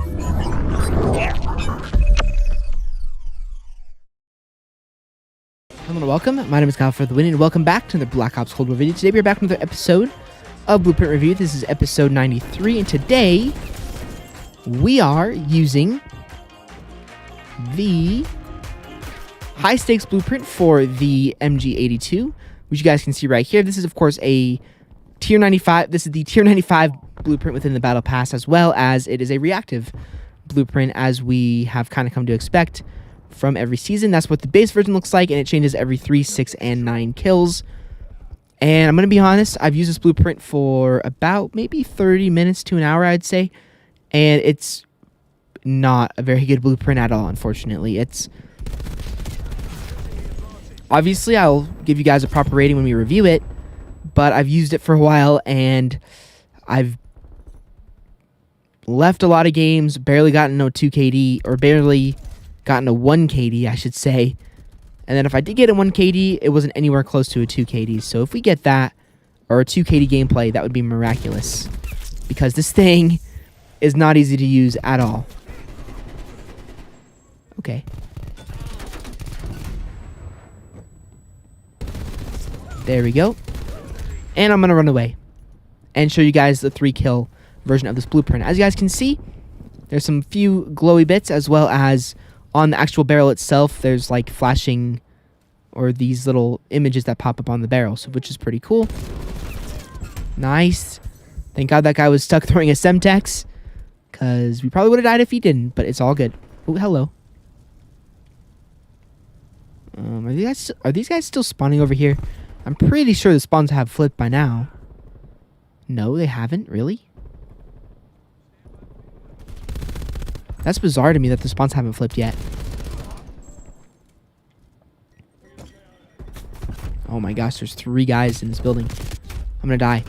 Hello and welcome. My name is Kyle FtW and welcome back to another Black Ops Cold War video. Today we're back with another episode of Blueprint Review. This is episode 93 and today we are using the high stakes blueprint for the MG82, which you guys can see right here. This is of course a tier 95. This is the tier 95 blueprint within the battle pass, as well as it is a reactive blueprint as we have kind of come to expect from every season. That's what the base version looks like, and it changes every 3, 6, and 9 kills. And I'm going to be honest, I've used this blueprint for about maybe 30 minutes to an hour, I'd say. And it's not a very good blueprint at all, unfortunately. It's obviously, I'll give you guys a proper rating when we review it, but I've used it for a while, and I've left a lot of games, barely gotten no 2 KD, or barely gotten a 1 KD, I should say. And then if I did get a 1 KD, it wasn't anywhere close to a 2 KD. So if we get that, or a 2 KD gameplay, that would be miraculous. Because this thing is not easy to use at all. Okay. There we go. And I'm going to run away and show you guys the 3-kill version of this blueprint. As you guys can see, there's some few glowy bits, as well as on the actual barrel itself, there's like flashing or these little images that pop up on the barrel, so which is pretty cool. Nice. Thank God that guy was stuck throwing a Semtex, because we probably would have died if he didn't, but it's all good. Oh, hello. Are these guys still spawning over here? I'm pretty sure the spawns have flipped by now. No, they haven't, really? That's bizarre to me that the spawns haven't flipped yet. Oh my gosh, there's 3 guys in this building. I'm gonna die.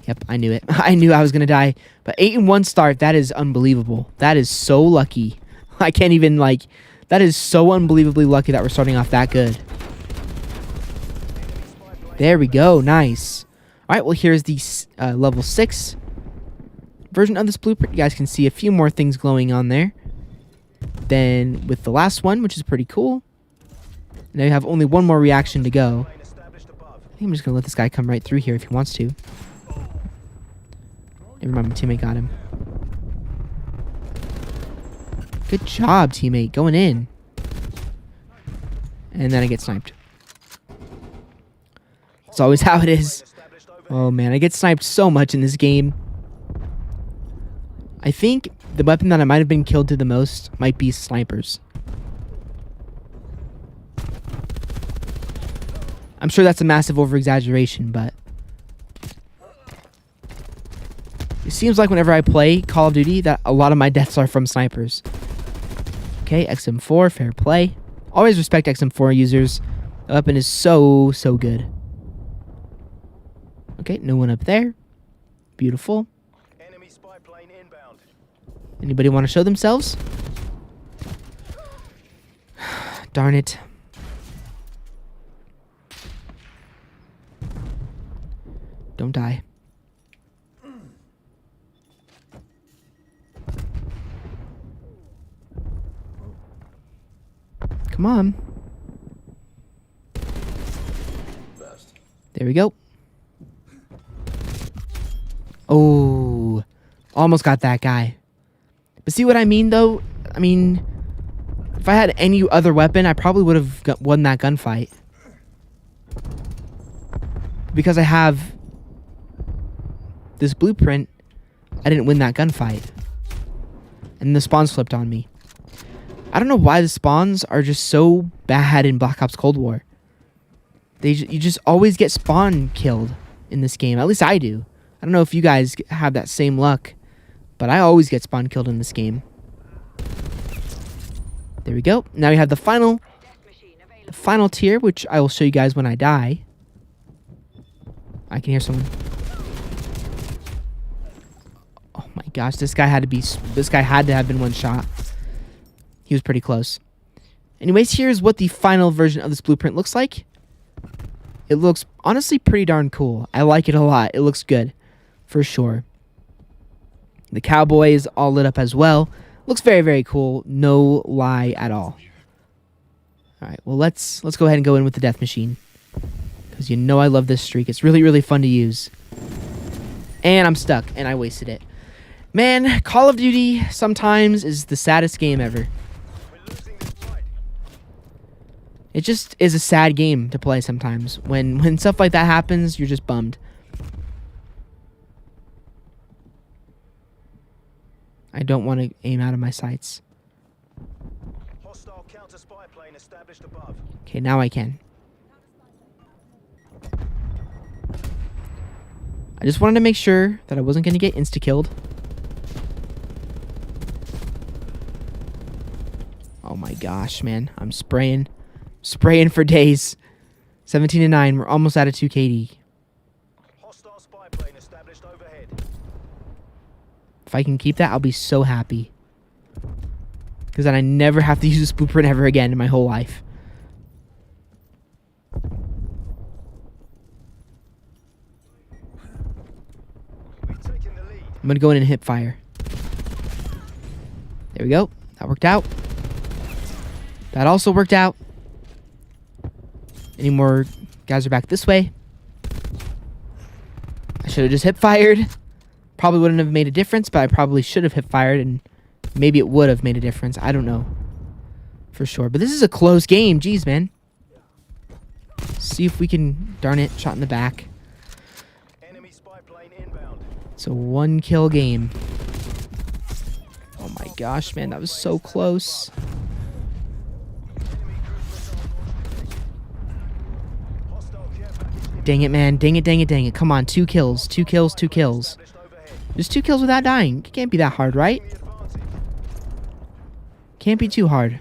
Yep, I knew it. I knew I was gonna die. But 8-1 start, that is unbelievable. That is so lucky. I can't even, like, that is so unbelievably lucky that we're starting off that good. There we go, nice. Alright, well here's the level 6 version of this blueprint. You guys can see a few more things glowing on there than with the last one, which is pretty cool. Now you have only one more reaction to go. I think I'm just gonna let this guy come right through here if he wants to. Never mind, my teammate got him. Good job, teammate, going in. And then I get sniped. It's always how it is. Oh man, I get sniped so much in this game. I think the weapon that I might have been killed to the most might be snipers. I'm sure that's a massive over-exaggeration, but it seems like whenever I play Call of Duty that a lot of my deaths are from snipers. Okay, XM4, fair play. Always respect XM4 users. The weapon is so, so good. Okay, no one up there. Beautiful. Anybody want to show themselves? Darn it. Don't die. Come on. There we go. Oh, almost got that guy. But see what I mean, though? I mean, if I had any other weapon, I probably would have won that gunfight. Because I have this blueprint, I didn't win that gunfight. And the spawns flipped on me. I don't know why the spawns are just so bad in Black Ops Cold War. You just always get spawn killed in this game. At least I do. I don't know if you guys have that same luck, but I always get spawn killed in this game. There we go. Now we have the final tier, which I will show you guys when I die. I can hear someone. Oh my gosh, this guy had to have been one shot. He was pretty close. Anyways, here's what the final version of this blueprint looks like. It looks honestly pretty darn cool. I like it a lot. It looks good, for sure. The cowboy is all lit up as well. Looks very, very cool. No lie at all. All right, well, let's go ahead and go in with the death machine. Because you know I love this streak. It's really, really fun to use. And I'm stuck, and I wasted it. Man, Call of Duty sometimes is the saddest game ever. It just is a sad game to play sometimes. When stuff like that happens, you're just bummed. I don't want to aim out of my sights. Okay, now I can. I just wanted to make sure that I wasn't going to get insta-killed. Oh my gosh, man. I'm spraying. Spraying for days. 17-9. We're almost out of 2 KD. Hostile spy plane established overhead. If I can keep that, I'll be so happy. Because then I never have to use this blueprint ever again in my whole life. I'm going to go in and hip fire. There we go. That worked out. That also worked out. Any more guys are back this way. I should have just hip fired. Probably wouldn't have made a difference, but I probably should have hip fired, and maybe it would have made a difference. I don't know for sure. But this is a close game. Jeez, man. See if we can, darn it, shot in the back. Enemy spy plane inbound. It's a 1-kill game. Oh my gosh, man, that was so close. Dang it, man. Dang it, dang it, dang it. Come on, 2 kills. 2 kills, 2 kills. Just 2 kills without dying. It can't be that hard, right? Can't be too hard.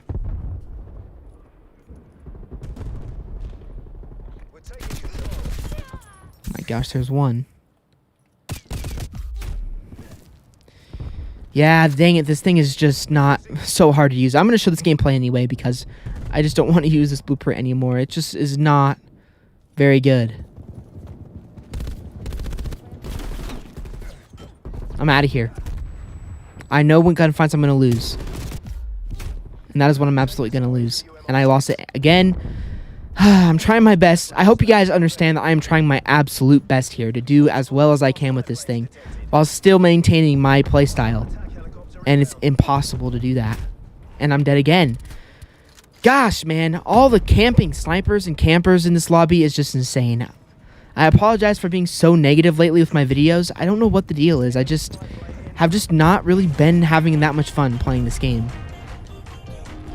Oh my gosh, there's one. Yeah, dang it. This thing is just not so hard to use. I'm going to show this gameplay anyway because I just don't want to use this blueprint anymore. It just is not very good. I'm out of here. I know when gunfights I'm going to lose. And that is what I'm absolutely going to lose. And I lost it again. I'm trying my best. I hope you guys understand that I am trying my absolute best here to do as well as I can with this thing while still maintaining my playstyle. And it's impossible to do that. And I'm dead again. Gosh, man. All the camping snipers and campers in this lobby is just insane. I apologize for being so negative lately with my videos. I don't know what the deal is. I have just not really been having that much fun playing this game.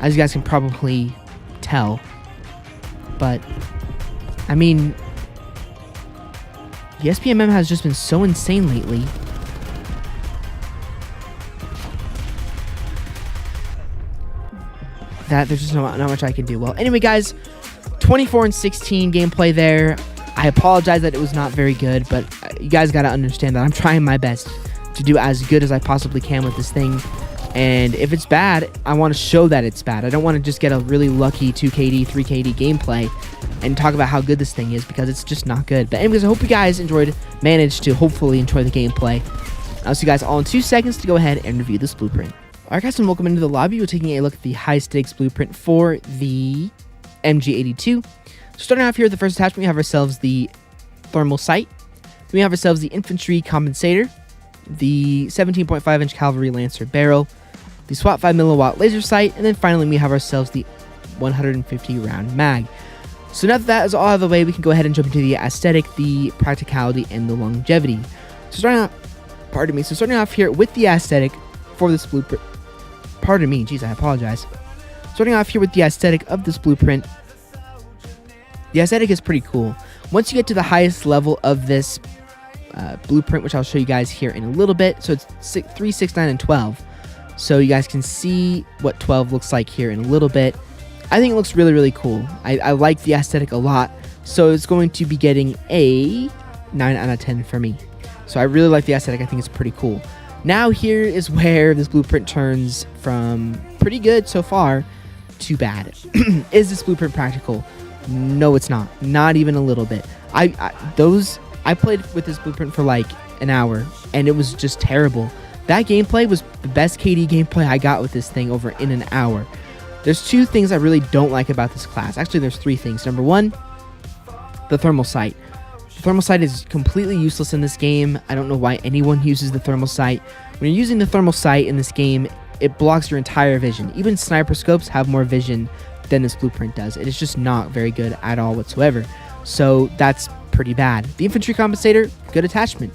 As you guys can probably tell. But, I mean, the SPMM has just been so insane lately. That there's just not much I can do. Well, anyway, guys, 24-16 gameplay there. I apologize that it was not very good, but you guys got to understand that I'm trying my best to do as good as I possibly can with this thing. And if it's bad, I want to show that it's bad. I don't want to just get a really lucky 2KD, 3KD gameplay and talk about how good this thing is because it's just not good. But anyways, I hope you guys managed to hopefully enjoy the gameplay. I'll see you guys all in 2 seconds to go ahead and review this blueprint. Alright guys, and welcome into the lobby. We're taking a look at the high stakes blueprint for the MG82. So starting off here with the first attachment, we have ourselves the thermal sight. Then we have ourselves the infantry compensator, the 17.5-inch cavalry lancer barrel, the SWAT 5mm laser sight, and then finally we have ourselves the 150 round mag. So now that is all out of the way, we can go ahead and jump into the aesthetic, the practicality, and the longevity. So starting off here with the aesthetic for this blueprint. Pardon me, jeez, I apologize. Starting off here with the aesthetic of this blueprint. The aesthetic is pretty cool. Once you get to the highest level of this blueprint, which I'll show you guys here in a little bit. So it's 3, 6, 9, and 12. So you guys can see what 12 looks like here in a little bit. I think it looks really, really cool. I like the aesthetic a lot. So it's going to be getting a 9 out of 10 for me. So I really like the aesthetic. I think it's pretty cool. Now here is where this blueprint turns from pretty good so far to bad. Is this blueprint practical? No, it's not. Not even a little bit. I played with this blueprint for like an hour, and it was just terrible. That gameplay was the best KD gameplay I got with this thing over in an hour. There's two things I really don't like about this class. Actually, there's three things. Number one, the thermal sight. The thermal sight is completely useless in this game. I don't know why anyone uses the thermal sight. When you're using the thermal sight in this game, it blocks your entire vision. Even sniper scopes have more vision than this blueprint does. It is just not very good at all whatsoever. So that's pretty bad. The infantry compensator, good attachment.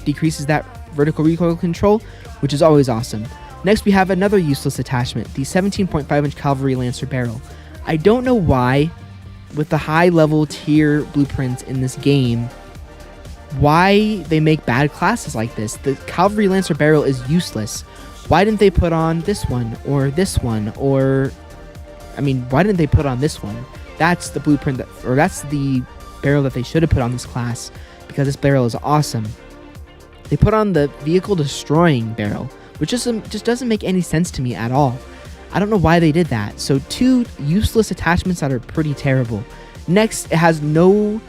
Decreases that vertical recoil control, which is always awesome. Next, we have another useless attachment, the 17.5-inch cavalry lancer barrel. I don't know why, with the high-level tier blueprints in this game, why they make bad classes like this. The cavalry lancer barrel is useless. Why didn't they put on this one or this one, or I mean, why didn't they put on this one? That's the blueprint or that's the barrel that they should have put on this class, because this barrel is awesome. They put on the vehicle destroying barrel, which just doesn't make any sense to me at all. I don't know why they did that. So two useless attachments that are pretty terrible. Next, it has no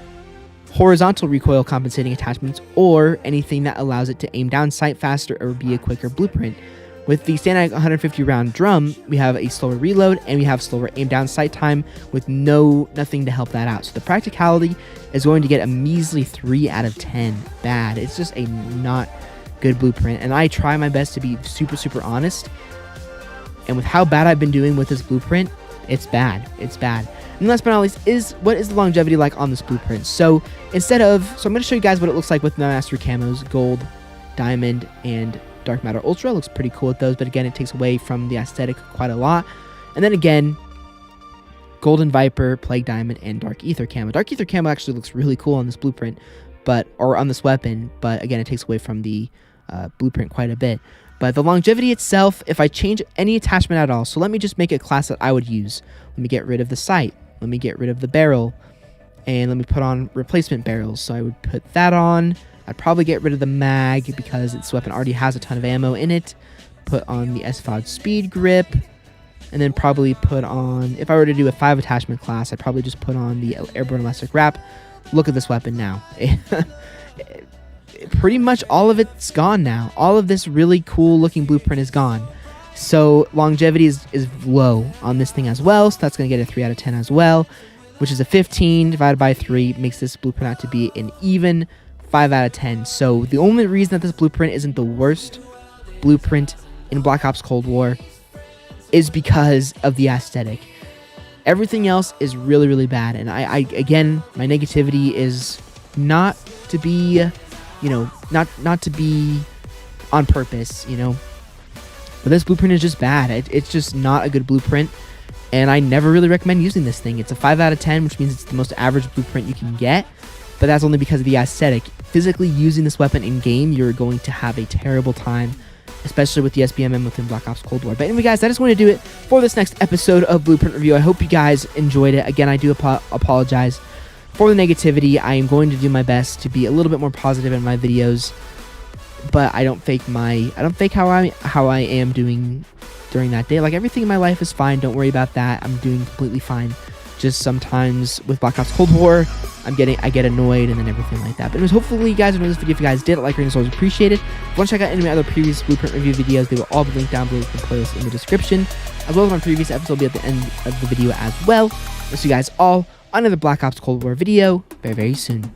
horizontal recoil compensating attachments or anything that allows it to aim down sight faster or be a quicker blueprint. With the standard 150 round drum, we have a slower reload and we have slower aim down sight time with nothing to help that out. So the practicality is going to get a measly 3 out of 10. Bad. It's just a not good blueprint, and I try my best to be super honest. And with how bad I've been doing with this blueprint, it's bad. It's bad. And last but not least, what is the longevity like on this blueprint? So I'm going to show you guys what it looks like with the mastery camos, gold, diamond, and dark matter ultra. It looks pretty cool with those, but again, it takes away from the aesthetic quite a lot. And then again, golden viper, plague diamond, and dark ether camo. Dark ether camo actually looks really cool on this blueprint, or on this weapon, but again, it takes away from the blueprint quite a bit. But the longevity itself, if I change any attachment at all, so let me just make a class that I would use. Let me get rid of the sight. Let me get rid of the barrel. And let me put on replacement barrels. So I would put that on. I'd probably get rid of the mag because this weapon already has a ton of ammo in it. Put on the S5 speed grip. And then probably put on, if I were to do a 5 attachment class, I'd probably just put on the airborne elastic wrap. Look at this weapon now. Pretty much all of it's gone now. All of this really cool looking blueprint is gone. So longevity is low on this thing as well. So that's going to get a 3 out of 10 as well, which is a 15 divided by 3 makes this blueprint out to be an even 5 out of 10. So the only reason that this blueprint isn't the worst blueprint in Black Ops Cold War is because of the aesthetic. Everything else is really bad. And I again, my negativity is not to be, not to be on purpose, but this blueprint is just bad. It's just not a good blueprint, and I never really recommend using this thing. It's a 5 out of 10, which means it's the most average blueprint you can get, but that's only because of the aesthetic. Physically using this weapon in game, you're going to have a terrible time, especially with the SBMM within Black Ops Cold War. But anyway, guys, I just want to do it for this next episode of Blueprint Review. I hope you guys enjoyed it. Again, I do apologize for the negativity. I am going to do my best to be a little bit more positive in my videos, but I don't fake how I am doing during that day. Like, everything in my life is fine. Don't worry about that. I'm doing completely fine. Just sometimes with Black Ops Cold War, I get annoyed and then everything like that. But anyways, hopefully you guys enjoyed this video. If you guys did, like, it's always appreciated. If you want to check out any of my other previous Blueprint review videos, they will all be linked down below in the playlist in the description, as well as my previous episode will be at the end of the video as well. I'll see you guys all on another Black Ops Cold War video very soon.